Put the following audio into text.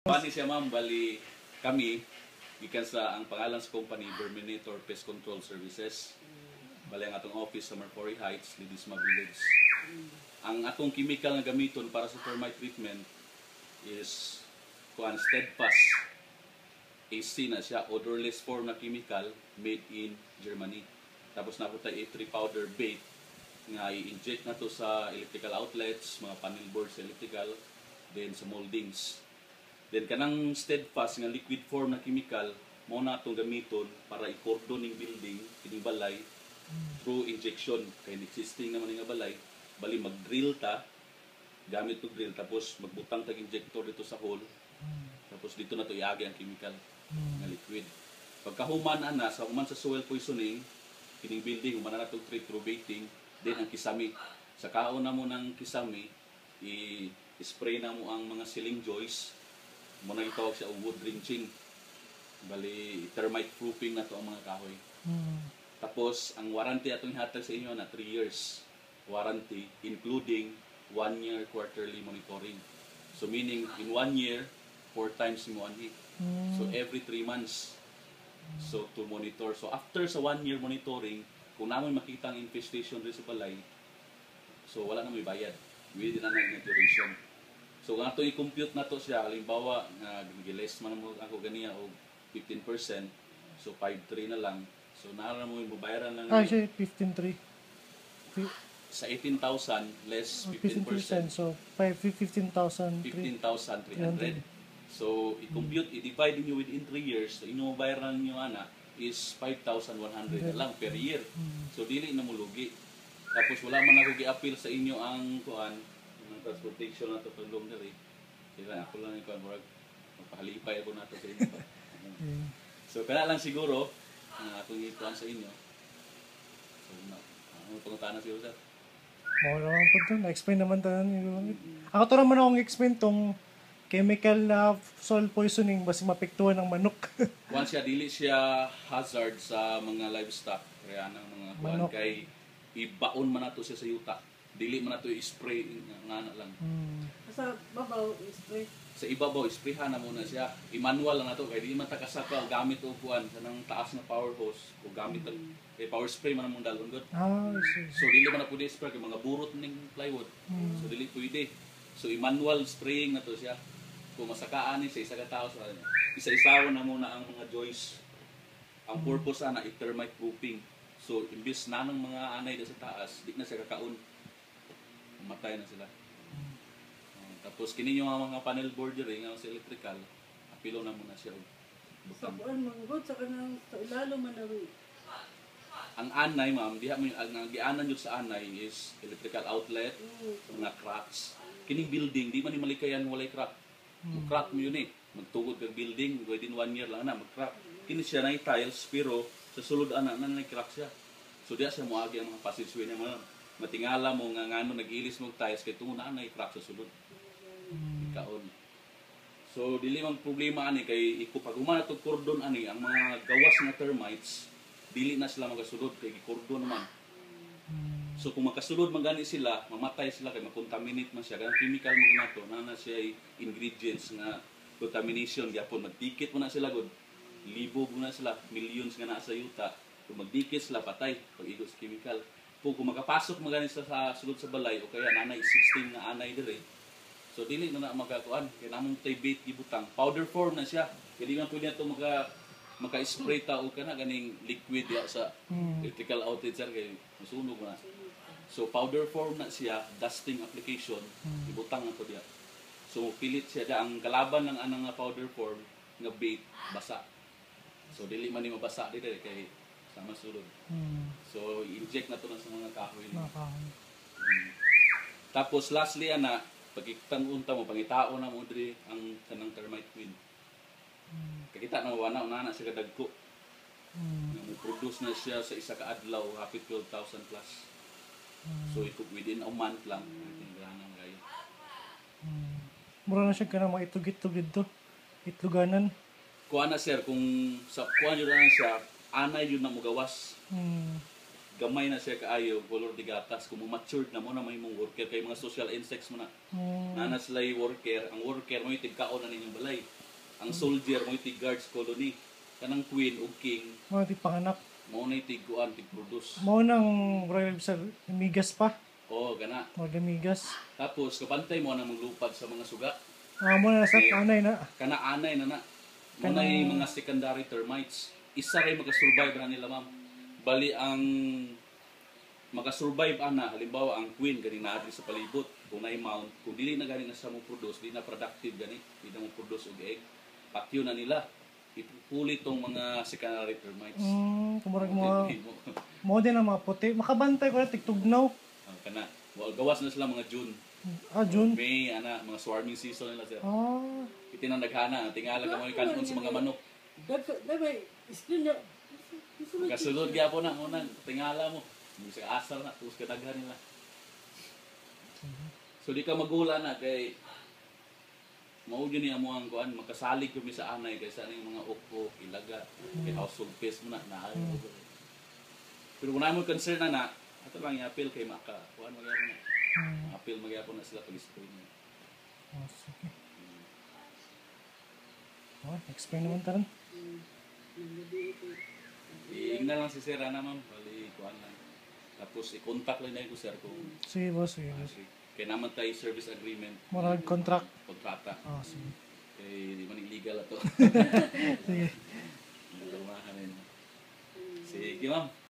Bali siya ma'am, bali kami, gikan sa ang pangalan sa company, Verminator Pest Control Services. Bali ang atong office sa Marpori Heights, Ledesma Village. Ang atong chemical nga gamiton para sa termite treatment is Steadfast. AC na siya, odorless form na chemical made in Germany. Tapos napunta A3 powder bait nga i-inject na to sa electrical outlets, mga panel boards sa electrical, then sa moldings. Then kanang Steadfast nga liquid form na chemical mo na itong gamiton para i-cordon ng building, kining balay through injection. Kaya existing naman nga balay, bali mag-drill ta, gamit to drill, tapos magbutang tag injector dito sa hole, tapos dito na to iagi ang chemical nga liquid. Pagkahuman na sa human sa soil poisoning, kining building human na to treat through baiting, then ang kisame. Sa kaon na mo ng kisame, i-spray na mo ang mga ceiling joists, mo na itawag siya wood drenching. Bali, termite proofing na to ang mga kahoy. Tapos, ang warranty atong ihatag sa inyo na 3 years warranty, including 1 year quarterly monitoring. So, meaning, in 1 year, 4 times mo anhi. So, every 3 months. So, to monitor. So, after sa 1 year monitoring, kung namin makita ang infestation rin sa balay, so, wala na may bayad. Within na nag-duration. So, kung ito i-compute na to siya, halimbawa, nag-less man mo ako ganiya o 15%, so 5.3 na lang. So, naara mo yung babayaran lang. Siya 15.3. Sa 18,000, less 15%. So, 15,300. 15,300. So, i-compute, i-divide nyo within 3 years, so inyong bayaran nyo is 5,100 na lang per year. So, dili na mo lugi. Tapos, wala man ako gi-appeal sa inyo ang kuan, ng transportation na ito pag-long na rin. Kaya ako lang yung kuan, magpahalipay ako na ito sa inyo. So, kaya lang siguro, akong ikuan sa inyo. So, ano pangutana siguro sir? Oo naman po ito. Na-explain naman tayo. Ako to naman akong explain tong chemical na soil poisoning basi mapektuhan ng manok. Kuan siya, dili siya hazard sa mga livestock. Kaya ng mga kuan kay ibaon man nato siya sa yuta. Dili man nato i-spray nga na lang. Sa babaw i-spray. Sa ibabaw, isprayhan na muna siya. I-manual lang nato kay di man ta kasaka gamit og kuan kanang taas na power hose o gamit kay power spray man mong dalon gud. So dili man na pwede spray kay mga burot ning plywood. So dili pwede. So i-manual spraying na to siya. Kung masakaan ni sa isa ka tao sa isa-isawan na muna ang mga joists. Ang purpose ana i-termite proofing. So imbis na ng mga anay sa taas, di na siya kakaon. Mamatay na sila. Tapos kini yung mga panel board diri nga sa electrical, apilo na muna siya. Sa buwan manggod sa kanang sa ilalo man daw. Ang anay ma'am, diha mo ang gianan jud sa anay is electrical outlet, mga cracks. Kining building di man ni malikayan walay crack. Crack mo yun magtugod kag building within 1 year lang na mag-crack. Kini siya na tiles pero sa sulod ana na crack siya. So diha siya moagi ang mga passageway na mga matingala mo nga ngano nag-ilis mo tiles kay tungo na crack sa sulod. Kaon. So dili man problema ani kay pag humana to cordon ani ang mga gawas nga termites dili na sila magasulod kay cordon naman. So kung makasulod man gani sila, mamatay sila kay makontaminate man siya. Ganang chemical mo ginato na siya ingredients nga contamination gyapon magdikit mo na sila gud. Libo mo na sila, millions nga na sa yuta. Kung magdikit sila patay pag igos chemical. Kung makapasok man gani sila sa sulod sa balay o kaya nanay 16 nga anay dire. So dili na magakuan kay namong tay bait gibutang. Powder form na siya. Kaya di man pwede ato maka-spray ta o kana ganing liquid ya sa electrical outlet sir kay masunog na. So powder form na siya, dusting application, ibutang nato diya. So pilit siya da ang kalaban ng anang nga powder form nga bait basa. So dili man ni mabasa dito kay sama sulod. So inject na to na sa mga kahoy. Tapos lastly ana pagkitang unta mo pangitao na mo diri ang kanang termite queen. Kakita na wana na siya kadagko. Mo produce na siya sa isa ka adlaw hapit 12,000 plus. So ito within a month lang tingganan gayo. Mura na siya kanang mga itug-itug dito. Itluganan. Kuha na sir kung sa kuha nyo na siya anay yun na mo gawas. gamay na siya kaayo color di gatas kung matured na mo na may mong worker kay mga social insects mo na nana sila yung worker ang worker mo yung tigkaon na ninyong balay ang soldier mo yung tig guards colony kanang queen o king Mga di panganak. mo na yung tiguan tig produce Mao nang royal sa migas pa. oo gana Mga migas. tapos kapantay mo na maglupad sa mga suga Mo na sa kanay na. kana anay na mo na yung mga secondary termites isa rin makasurvive na nila ma'am bali ang makasurvive ana halimbawa ang queen gani na sa palibot kung na-mount kung dili na gani na sa mo produce di na productive gani di na mo produce og egg patyo na nila ipupuli tong mga secondary termites Kumurag mo din ang mga puti. Makabantay ko na tigtugnaw. kana gawas na sila mga June June. May ana mga swarming season nila sir Ah, itinang naghana tingala ka mo kanon sa mga manok Dagay, screen na. kasulod gyapon na unang tingala mo sa asar na tapos kadaghan nila so di ka magula na kay mao gyud ni amo ang kuan makasalig kami sa anay kaysa ning mga ukpo ilaga kay household pest mo na pero kung mo concern na ato lang i-appeal kay maka kuan magyapon na appeal magyapon na sila pag-spray niya sige. Explain naman taran. iingna lang si sir ana ma'am bali kuan lang tapos i-contact lang na ko sir kung Sige, boss. Sige, boss. kay naman tayo service agreement Murag contract. kontrata Sige. kay di man illegal ato Sige. Sige ma'am